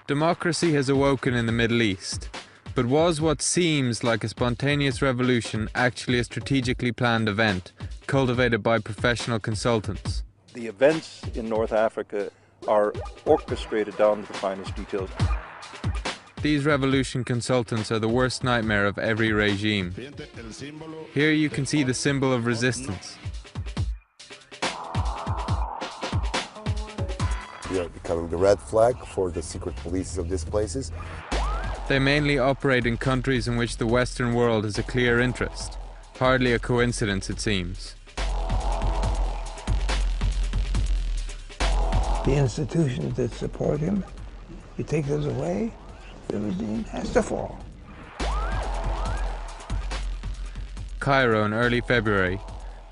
Democracy has awoken in the Middle East, but was what seems like a spontaneous revolution actually a strategically planned event, cultivated by professional consultants? The events in North Africa are orchestrated down to the finest details. These revolution consultants are the worst nightmare of every regime. Here you can see the symbol of resistance. We are becoming the red flag for the secret police of these places. They mainly operate in countries in which the Western world has a clear interest. Hardly a coincidence, it seems. The institutions that support him, you take those away, the regime has to fall. Cairo in early February.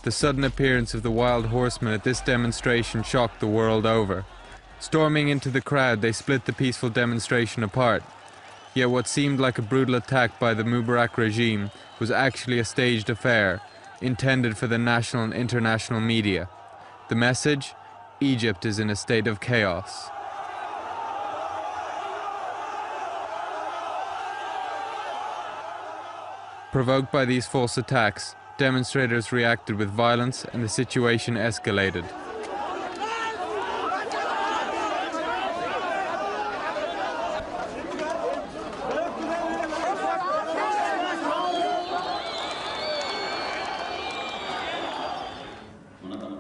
The sudden appearance of the wild horsemen at this demonstration shocked the world over. Storming into the crowd, they split the peaceful demonstration apart. Yet what seemed like a brutal attack by the Mubarak regime was actually a staged affair, intended for the national and international media. The message? Egypt is in a state of chaos. Provoked by these false attacks, demonstrators reacted with violence and the situation escalated.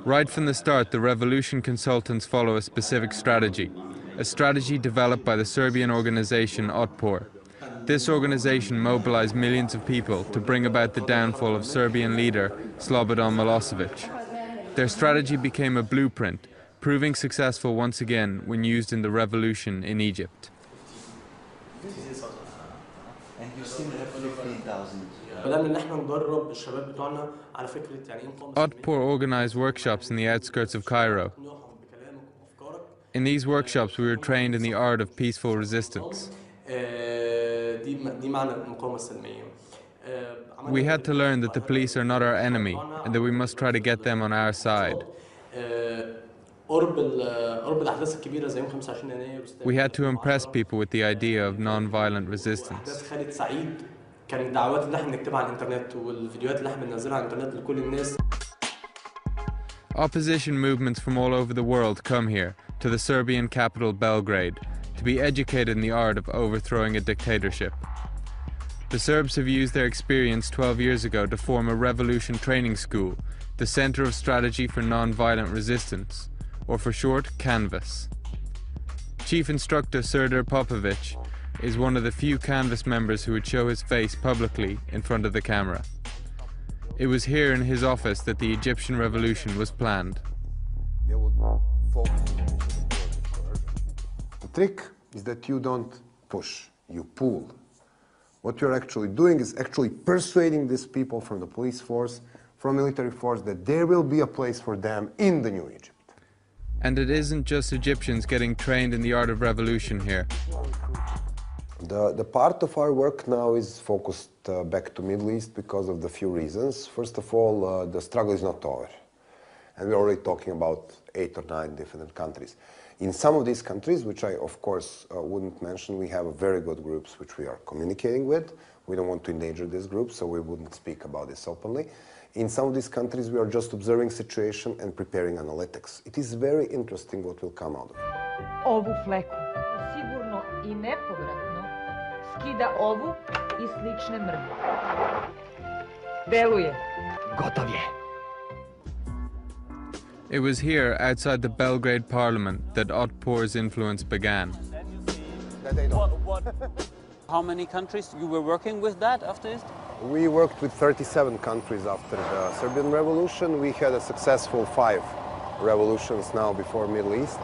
Right from the start, the revolution consultants follow a specific strategy, a strategy developed by the Serbian organization Otpor. This organization mobilized millions of people to bring about the downfall of Serbian leader Slobodan Milosevic. Their strategy became a blueprint, proving successful once again when used in the revolution in Egypt. And you still have 15,000. Otpor organized workshops in the outskirts of Cairo. In these workshops we were trained in the art of peaceful resistance. We had to learn that the police are not our enemy and that we must try to get them on our side. We had to impress people with the idea of non-violent resistance. Opposition movements from all over the world come here, to the Serbian capital Belgrade, to be educated in the art of overthrowing a dictatorship. The Serbs have used their experience 12 years ago to form a revolution training school, the Center of Strategy for Non-Violent Resistance, or for short, CANVAS. Chief instructor Serdar Popovic is one of the few CANVAS members who would show his face publicly in front of the camera. It was here in his office that the Egyptian revolution was planned. The trick is that you don't push, you pull. What you're actually doing is actually persuading these people from the police force, from military force, that there will be a place for them in the new Egypt. And it isn't just Egyptians getting trained in the art of revolution here. The part of our work now is focused back to Middle East because of the few reasons. First of all, the struggle is not over. And we're already talking about 8 or 9 different countries. In some of these countries, which I of course wouldn't mention, we have very good groups which we are communicating with. We don't want to endanger these groups, so we wouldn't speak about this openly. In some of these countries, we are just observing situation and preparing analytics. It is very interesting what will come out of it. Ovu fleku sigurno I nepovratno skida ovu I slične mrlje. Deluje. Gotov je. It was here, outside the Belgrade parliament, that Otpor's influence began. How many countries you were working with that after this? We worked with 37 countries after the Serbian Revolution. We had a successful 5 revolutions now before Middle East.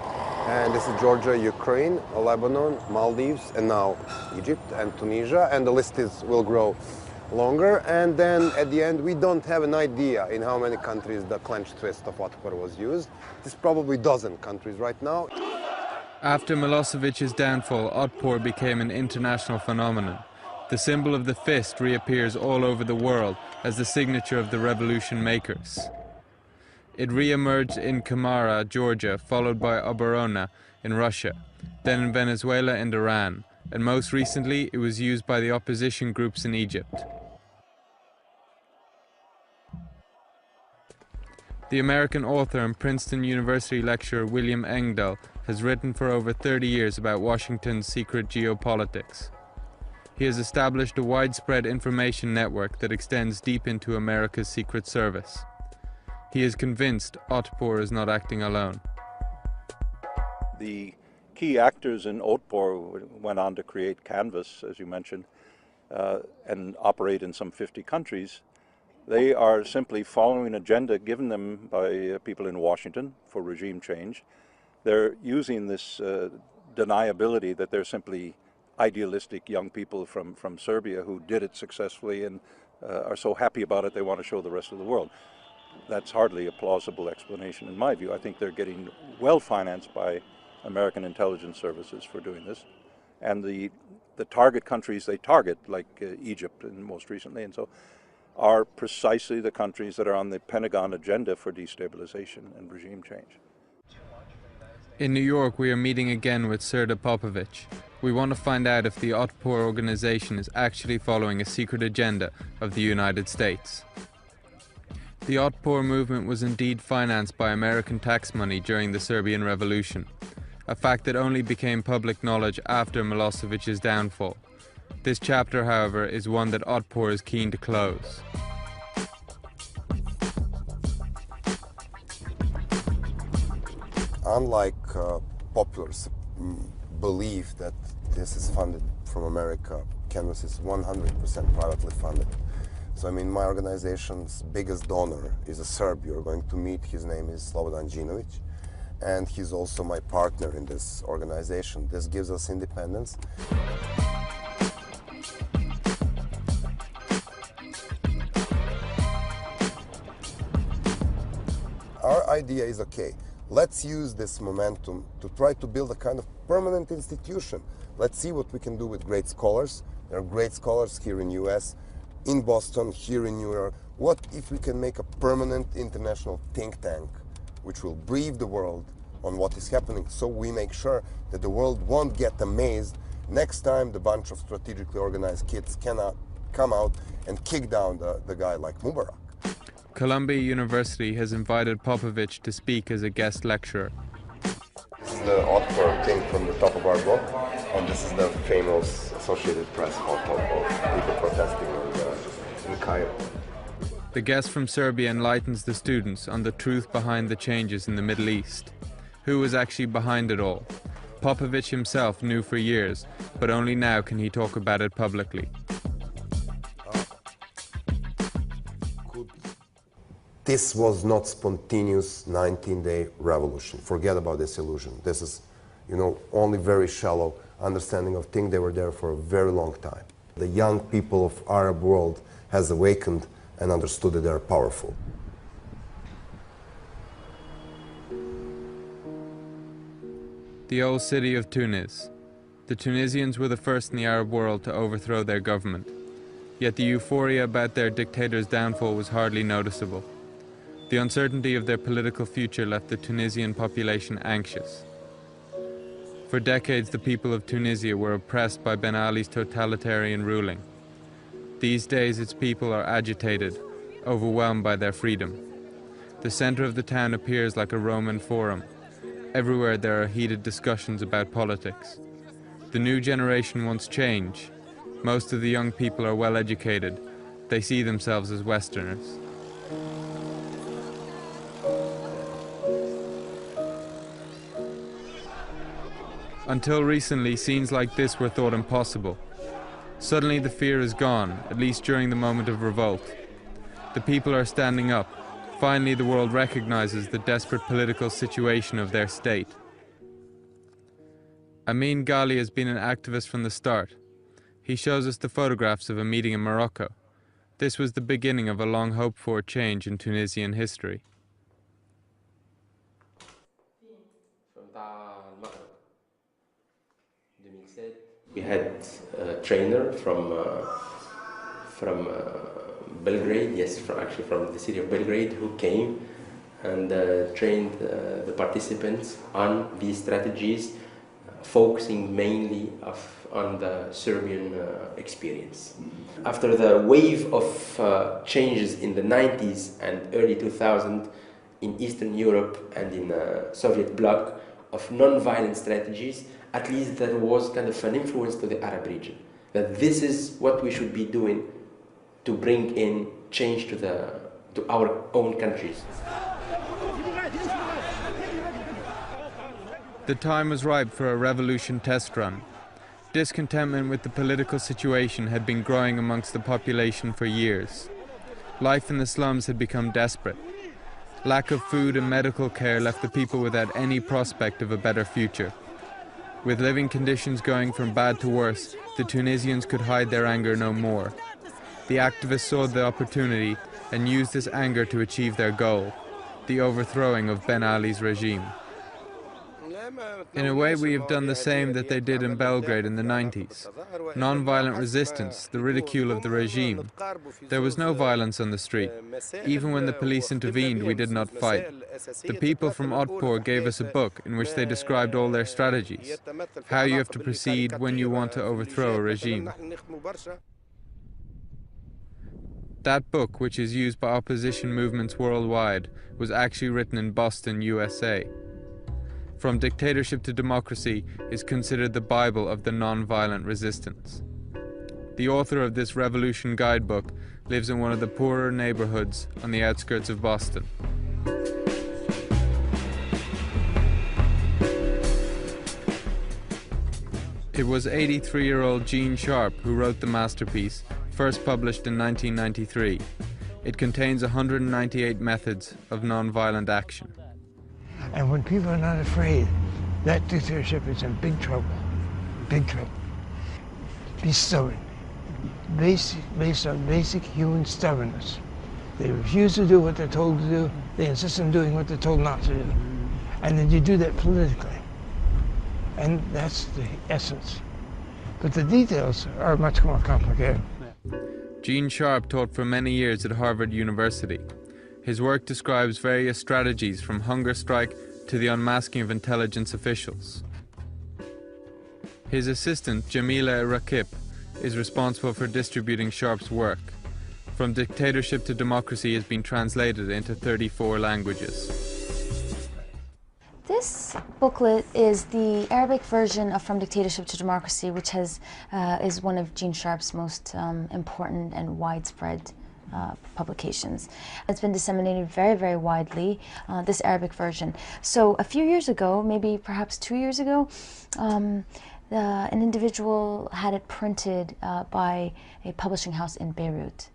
And this is Georgia, Ukraine, Lebanon, Maldives, and now Egypt and Tunisia. And the list will grow longer. And then at the end, we don't have an idea in how many countries the clenched fist of Otpor was used. It's probably a dozen countries right now. After Milosevic's downfall, Otpor became an international phenomenon. The symbol of the fist reappears all over the world as the signature of the revolution makers. It re-emerged in Kamara, Georgia, followed by Oborona in Russia, then in Venezuela and Iran, and most recently it was used by the opposition groups in Egypt. The American author and Princeton University lecturer William Engdahl has written for over 30 years about Washington's secret geopolitics. He has established a widespread information network that extends deep into America's Secret Service. He is convinced Otpor is not acting alone. The key actors in Otpor went on to create Canvas, as you mentioned, and operate in some 50 countries. They are simply following an agenda given them by people in Washington for regime change. They're using this deniability that they're simply idealistic young people from Serbia who did it successfully and are so happy about it they want to show the rest of the world. That's hardly a plausible explanation in my view. I think they're getting well financed by American intelligence services for doing this. And the target countries they target, like Egypt and most recently, and so are precisely the countries that are on the Pentagon agenda for destabilization and regime change. In New York, we are meeting again with Srda Popovic. We want to find out if the Otpor organization is actually following a secret agenda of the United States. The Otpor movement was indeed financed by American tax money during the Serbian Revolution, a fact that only became public knowledge after Milosevic's downfall. This chapter, however, is one that Otpor is keen to close. Unlike popular belief that this is funded from America, Canvas is 100% privately funded. So I mean, my organization's biggest donor is a Serb you're going to meet. His name is Slobodan Đinović, and he's also my partner in this organization. This gives us independence. Our idea is, okay, let's use this momentum to try to build a kind of permanent institution. Let's see what we can do with great scholars. There are great scholars here in US, in Boston, here in New York. What if we can make a permanent international think tank which will brief the world on what is happening, so we make sure that the world won't get amazed next time the bunch of strategically organized kids cannot come out and kick down the guy like Mubarak. Columbia University has invited Popovic to speak as a guest lecturer. This is the Otpor thing from the top of our book, and this is the famous Associated Press photo of people protesting in Cairo. The guest from Serbia enlightens the students on the truth behind the changes in the Middle East. Who was actually behind it all? Popovic himself knew for years, but only now can he talk about it publicly. This was not spontaneous 19-day revolution. Forget about this illusion. This is, only very shallow understanding of things. They were there for a very long time. The young people of Arab world has awakened and understood that they are powerful. The old city of Tunis. The Tunisians were the first in the Arab world to overthrow their government. Yet the euphoria about their dictator's downfall was hardly noticeable. The uncertainty of their political future left the Tunisian population anxious. For decades, the people of Tunisia were oppressed by Ben Ali's totalitarian ruling. These days, its people are agitated, overwhelmed by their freedom. The center of the town appears like a Roman forum. Everywhere there are heated discussions about politics. The new generation wants change. Most of the young people are well educated. They see themselves as Westerners. Until recently, scenes like this were thought impossible. Suddenly the fear is gone, at least during the moment of revolt. The people are standing up. Finally, the world recognizes the desperate political situation of their state. Amin Ghali has been an activist from the start. He shows us the photographs of a meeting in Morocco. This was the beginning of a long hoped-for change in Tunisian history. We had a trainer from Belgrade, yes, from the city of Belgrade, who came and trained the participants on these strategies, focusing mainly on the Serbian experience. After the wave of changes in the 90s and early 2000s in Eastern Europe and in the Soviet bloc of non-violent strategies, at least there was kind of an influence to the Arab region, that this is what we should be doing to bring in change to our own countries. The time was ripe for a revolution test run. Discontentment with the political situation had been growing amongst the population for years. Life in the slums had become desperate. Lack of food and medical care left the people without any prospect of a better future. With living conditions going from bad to worse, the Tunisians could hide their anger no more. The activists saw the opportunity and used this anger to achieve their goal, the overthrowing of Ben Ali's regime. In a way, we have done the same that they did in Belgrade in the 90s. Non-violent resistance, the ridicule of the regime. There was no violence on the street. Even when the police intervened, we did not fight. The people from Otpor gave us a book in which they described all their strategies, how you have to proceed when you want to overthrow a regime. That book, which is used by opposition movements worldwide, was actually written in Boston, USA. From Dictatorship to Democracy is considered the Bible of the non-violent resistance. The author of this revolution guidebook lives in one of the poorer neighborhoods on the outskirts of Boston. It was 83-year-old Gene Sharp who wrote the masterpiece, first published in 1993. It contains 198 methods of non-violent action. And when people are not afraid, that dictatorship is in big trouble. Big trouble. Be stubborn. Based on basic human stubbornness. They refuse to do what they're told to do. They insist on doing what they're told not to do. And then you do that politically. And that's the essence. But the details are much more complicated. Gene Sharp taught for many years at Harvard University. His work describes various strategies from hunger strike to the unmasking of intelligence officials. His assistant, Jamila Rakip, is responsible for distributing Sharp's work. From Dictatorship to Democracy has been translated into 34 languages. This booklet is the Arabic version of From Dictatorship to Democracy, which is one of Gene Sharp's most important and widespread publications. It's been disseminated very, very widely, this Arabic version. So a few years ago, maybe perhaps 2 years ago, an individual had it printed by a publishing house in Beirut.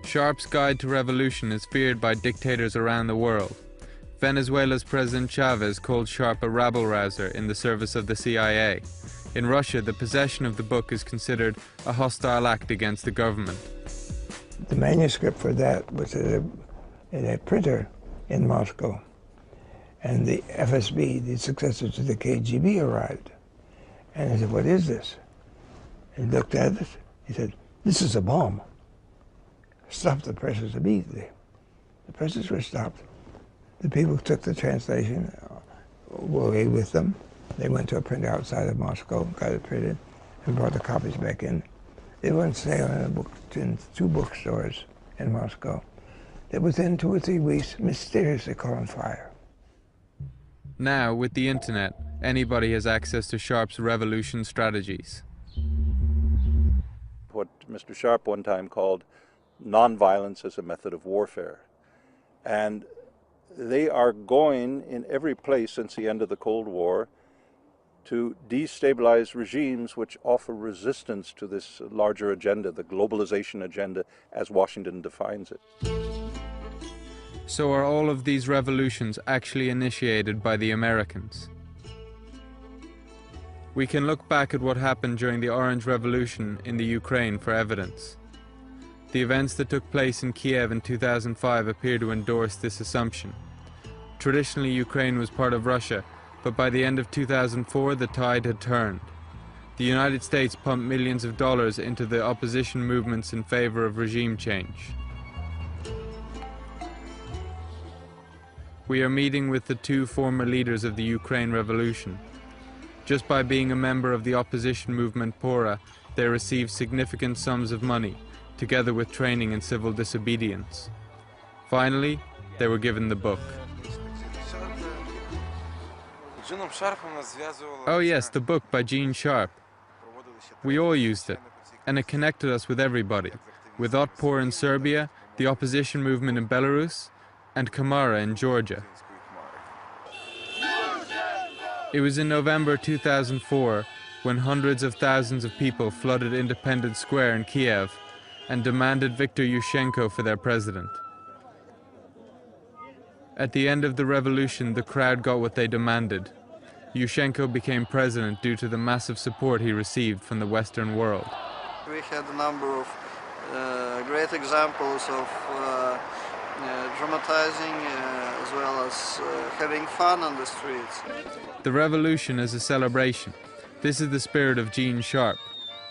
Sharp's Guide to Revolution is feared by dictators around the world. Venezuela's President Chavez called Sharp a rabble-rouser in the service of the CIA. In Russia, the possession of the book is considered a hostile act against the government. The manuscript for that was in a printer in Moscow. And the FSB, the successor to the KGB, arrived. And he said, "What is this?" And he looked at it. He said, "This is a bomb." Stopped the presses immediately. The presses were stopped. The people who took the translation were away with them. They went to a printer outside of Moscow, got it printed, and brought the copies back in. They were on sale in 2 bookstores in Moscow. That within 2 or 3 weeks, mysteriously caught on fire. Now, with the internet, anybody has access to Sharp's revolution strategies. What Mr. Sharp one time called nonviolence as a method of warfare. And they are going in every place since the end of the Cold War to destabilize regimes which offer resistance to this larger agenda, the globalization agenda as Washington defines it. So are all of these revolutions actually initiated by the Americans? We can look back at what happened during the Orange Revolution in the Ukraine for evidence. The events that took place in Kiev in 2005 appear to endorse this assumption. Traditionally, Ukraine was part of Russia, but by the end of 2004, the tide had turned. The United States pumped millions of dollars into the opposition movements in favor of regime change. we are meeting with the two former leaders of the Ukraine Revolution. Just by being a member of the opposition movement Pora, they received significant sums of money, together with training in civil disobedience. Finally, they were given the book. Oh yes, the book by Gene Sharp. We all used it, and it connected us with everybody, with Otpor in Serbia, the opposition movement in Belarus, and Kamara in Georgia. It was in November 2004 when hundreds of thousands of people flooded Independence Square in Kiev and demanded Viktor Yushchenko for their president. At the end of the revolution, the crowd got what they demanded. Yushchenko became president due to the massive support he received from the Western world. We had a number of great examples of dramatizing as well as having fun on the streets. The revolution is a celebration. This is the spirit of Gene Sharp.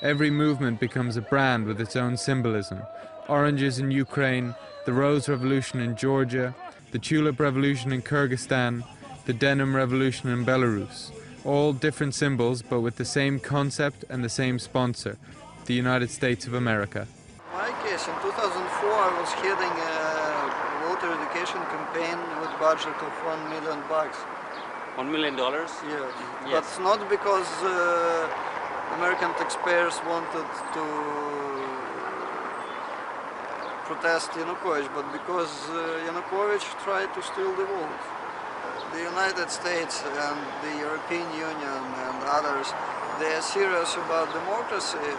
Every movement becomes a brand with its own symbolism. Oranges in Ukraine, the Rose Revolution in Georgia, the Tulip Revolution in Kyrgyzstan, the Denim Revolution in Belarus. All different symbols, but with the same concept and the same sponsor, the United States of America. In my case, in 2004, I was heading a voter education campaign with a budget of $1 million. $1 million? Yes. Yes. But not because American taxpayers wanted to protest Yanukovych, but because Yanukovych tried to steal the vote. The United States and the European Union and others, they are serious about democracy.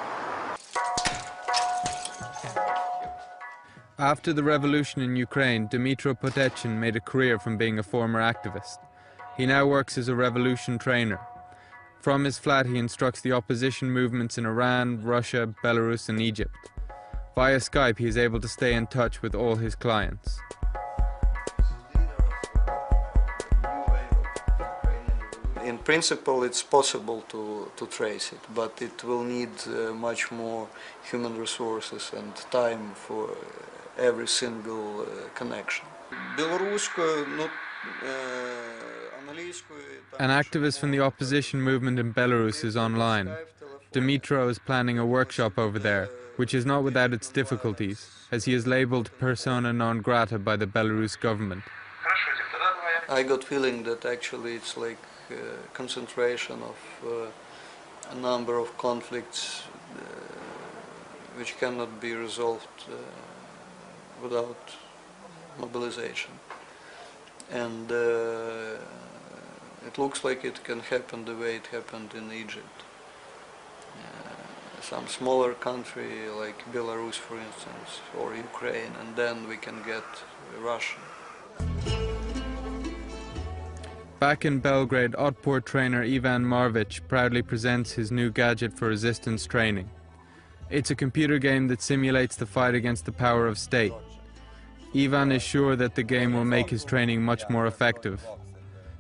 After the revolution in Ukraine, Dmytro Potechin made a career from being a former activist. He now works as a revolution trainer. From his flat, he instructs the opposition movements in Iran, Russia, Belarus, and Egypt. Via Skype, he is able to stay in touch with all his clients. In principle, it's possible to trace it, but it will need much more human resources and time for every single connection. An activist from the opposition movement in Belarus is online. Dmytro is planning a workshop over there, which is not without its difficulties, as he is labeled persona non grata by the Belarus government. I got feeling that actually it's like concentration of a number of conflicts which cannot be resolved without mobilization. And it looks like it can happen the way it happened in Egypt. Some smaller country like Belarus, for instance, or Ukraine, and then we can get Russia. Back in Belgrade, Otpor trainer Ivan Marvic proudly presents his new gadget for resistance training. It's a computer game that simulates the fight against the power of state. Ivan is sure that the game will make his training much more effective.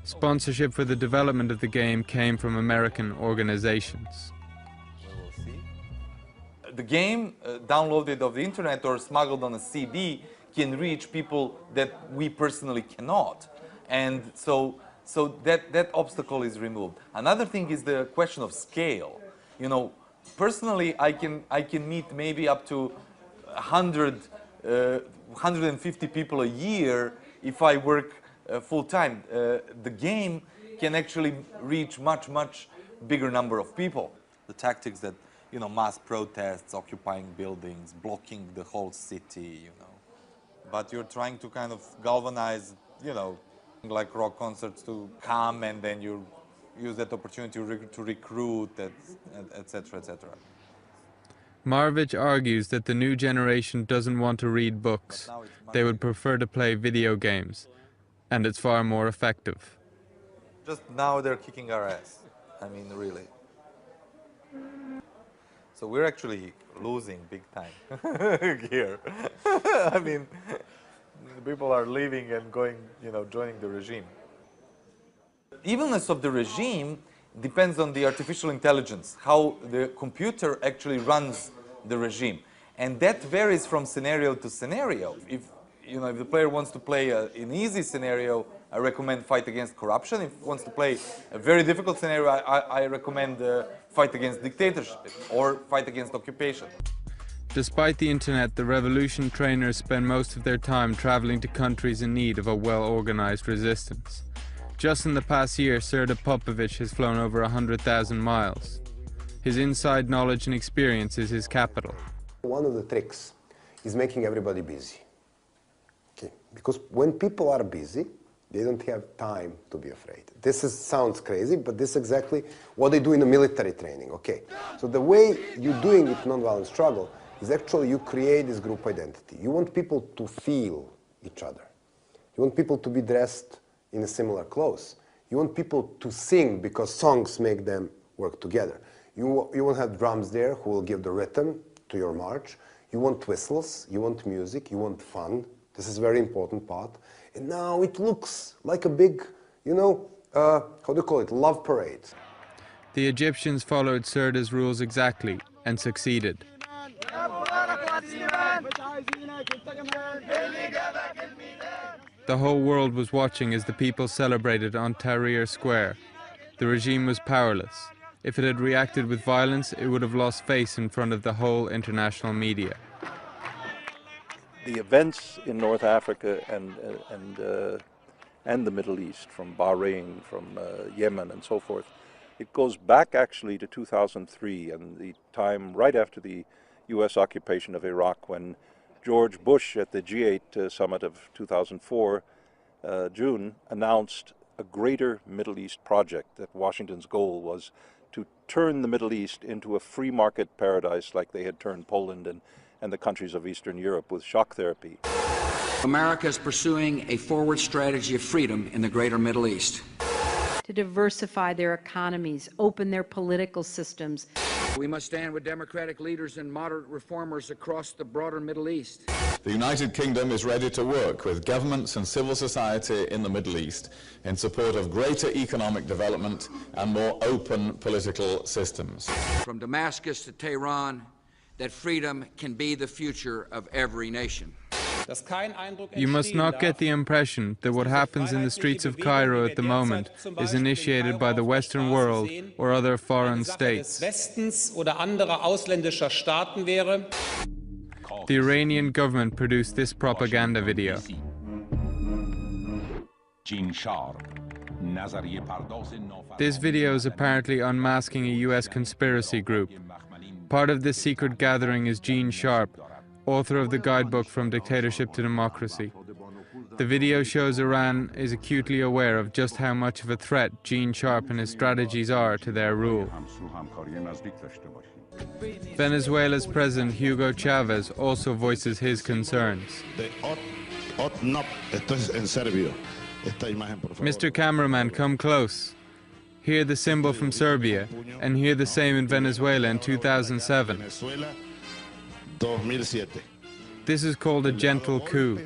Sponsorship for the development of the game came from American organizations. The game downloaded off the internet or smuggled on a CD can reach people that we personally cannot. And so that obstacle is removed. Another thing is the question of scale. You know, personally, I can meet maybe up to 150 people a year if I work full time. The game can actually reach much bigger number of people. The tactics that, you know, mass protests, occupying buildings, blocking the whole city, you know. But you're trying to kind of galvanize, you know, like rock concerts to come, and then you use that opportunity to recruit, etc., etc. Marvic argues that the new generation doesn't want to read books. They would prefer to play video games, and it's far more effective. Just now they're kicking our ass. I mean, really. So we're actually losing big time here. I mean, people are leaving and going, you know, joining the regime. Evenness of the regime depends on the artificial intelligence, how the computer actually runs the regime. And that varies from scenario to scenario. If the player wants to play an easy scenario, I recommend fight against corruption. If wants to play a very difficult scenario, I recommend fight against dictatorship or fight against occupation. Despite the internet, the revolution trainers spend most of their time traveling to countries in need of a well-organized resistance. Just in the past year, Serdar Popovic has flown over 100,000 miles. His inside knowledge and experience is his capital. One of the tricks is making everybody busy. Okay. Because when people are busy, they don't have time to be afraid. Sounds crazy, but this is exactly what they do in the military training. Okay. So the way you're doing it, nonviolent struggle, is actually you create this group identity. You want people to feel each other. You want people to be dressed in similar clothes. You want people to sing because songs make them work together. You want to have drums there who will give the rhythm to your march. You want whistles, you want music, you want fun. This is a very important part. And now it looks like a big, how do you call it, love parade. The Egyptians followed Serdar's rules exactly and succeeded. The whole world was watching as the people celebrated on Tahrir Square. The regime was powerless. If it had reacted with violence, it would have lost face in front of the whole international media. The events in North Africa and the Middle East, from Bahrain, from Yemen and so forth, it goes back actually to 2003 and the time right after the US occupation of Iraq, when George Bush at the G8 summit of 2004, June, announced a greater Middle East project, that Washington's goal was to turn the Middle East into a free market paradise like they had turned Poland and the countries of Eastern Europe with shock therapy. America is pursuing a forward strategy of freedom in the greater Middle East. To diversify their economies, open their political systems. We must stand with democratic leaders and moderate reformers across the broader Middle East. The United Kingdom is ready to work with governments and civil society in the Middle East in support of greater economic development and more open political systems. From Damascus to Tehran, that freedom can be the future of every nation. You must not get the impression that what happens in the streets of Cairo at the moment is initiated by the Western world or other foreign states. The Iranian government produced this propaganda video. This video is apparently unmasking a US conspiracy group. Part of this secret gathering is Gene Sharp, author of the guidebook From Dictatorship to Democracy. The video shows Iran is acutely aware of just how much of a threat Gene Sharp and his strategies are to their rule. Venezuela's President Hugo Chavez also voices his concerns. Mr. Cameraman, come close. Hear the symbol from Serbia, and hear the same in Venezuela in 2007. This is called a gentle coup.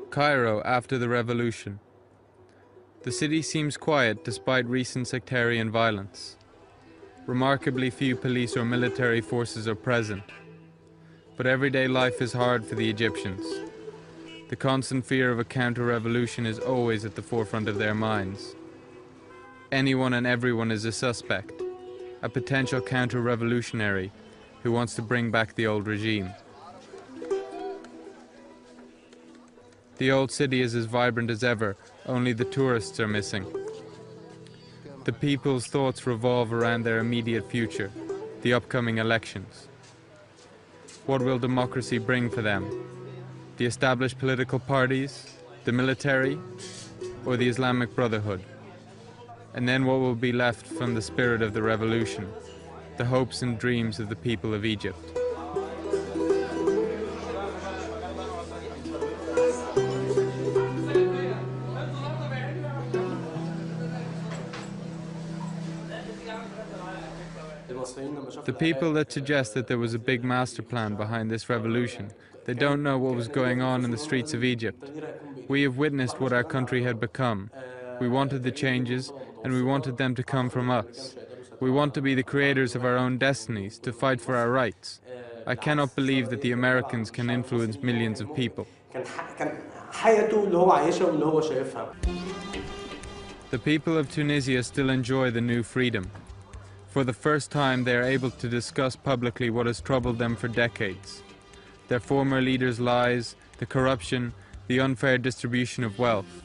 Cairo after the revolution. The city seems quiet despite recent sectarian violence. Remarkably few police or military forces are present. But everyday life is hard for the Egyptians. The constant fear of a counter-revolution is always at the forefront of their minds. Anyone and everyone is a suspect, a potential counter-revolutionary who wants to bring back the old regime. The old city is as vibrant as ever, only the tourists are missing. The people's thoughts revolve around their immediate future, the upcoming elections. What will democracy bring for them? The established political parties, the military, or the Islamic Brotherhood? And then what will be left from the spirit of the revolution, the hopes and dreams of the people of Egypt? The people that suggest that there was a big master plan behind this revolution, they don't know what was going on in the streets of Egypt. We have witnessed what our country had become. We wanted the changes, and we wanted them to come from us. We want to be the creators of our own destinies, to fight for our rights. I cannot believe that the Americans can influence millions of people. The people of Tunisia still enjoy the new freedom. For the first time, they are able to discuss publicly what has troubled them for decades. Their former leaders' lies, the corruption, the unfair distribution of wealth.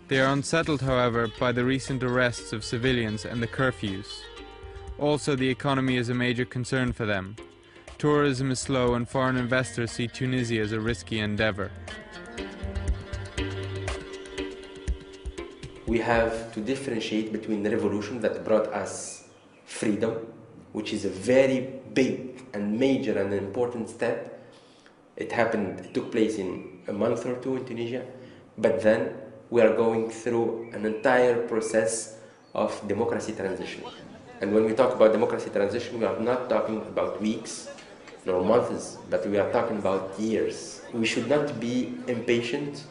They are unsettled, however, by the recent arrests of civilians and the curfews. Also, the economy is a major concern for them. Tourism is slow and foreign investors see Tunisia as a risky endeavor. We have to differentiate between the revolution that brought us freedom, which is a very big and major and important step. It took place in a month or two in Tunisia, but then we are going through an entire process of democracy transition. And when we talk about democracy transition, we are not talking about weeks nor months, but we are talking about years. We should not be impatient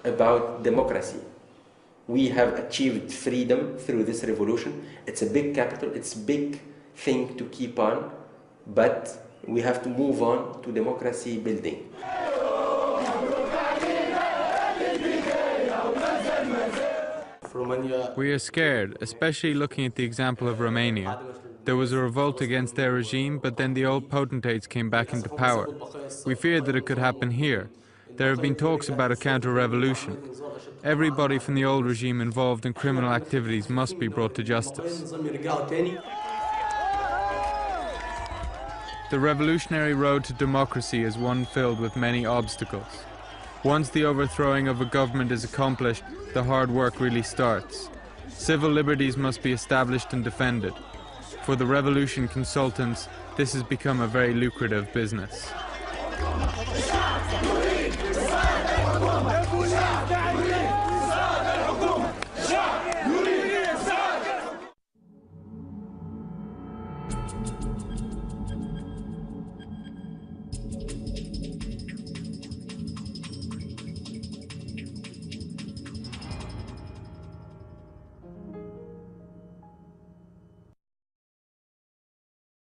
about democracy. We have achieved freedom through this revolution. It's a big capital, it's a big thing to keep on, but we have to move on to democracy building. We are scared, especially looking at the example of Romania. There was a revolt against their regime, but then the old potentates came back into power. We feared that it could happen here. There have been talks about a counter-revolution. Everybody from the old regime involved in criminal activities must be brought to justice. The revolutionary road to democracy is one filled with many obstacles. Once the overthrowing of a government is accomplished, the hard work really starts. Civil liberties must be established and defended. For the revolution consultants, this has become a very lucrative business.